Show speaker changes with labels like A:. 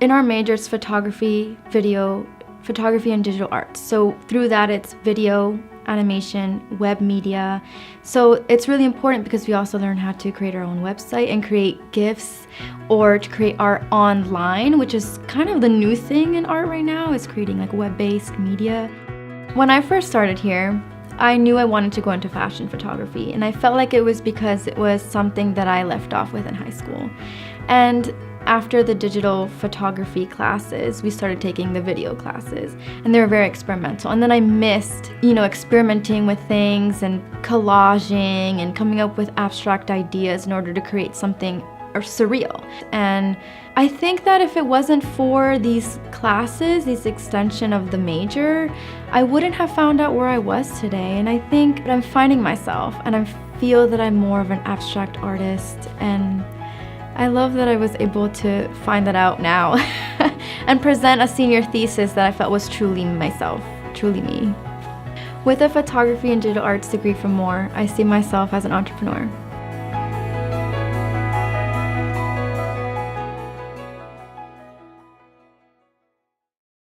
A: In our major, it's photography, photography and digital art. So through that, it's video, animation, web media. So it's really important because we also learn how to create our own website and create GIFs or to create art online, which is kind of the new thing in art right now, is creating like web-based media. When I first started here, I knew I wanted to go into fashion photography, and I felt like it was because it was something that I left off with in high school. And after the digital photography classes, we started taking the video classes, and they were very experimental. And then I missed, experimenting with things and collaging and coming up with abstract ideas in order to create something surreal. And I think that if it wasn't for these classes, this extension of the major, I wouldn't have found out where I was today. And I think that I'm finding myself, and I feel that I'm more of an abstract artist, and I love that I was able to find that out now and present a senior thesis that I felt was truly myself, truly me. With a photography and digital arts degree from Moore, I see myself as an entrepreneur.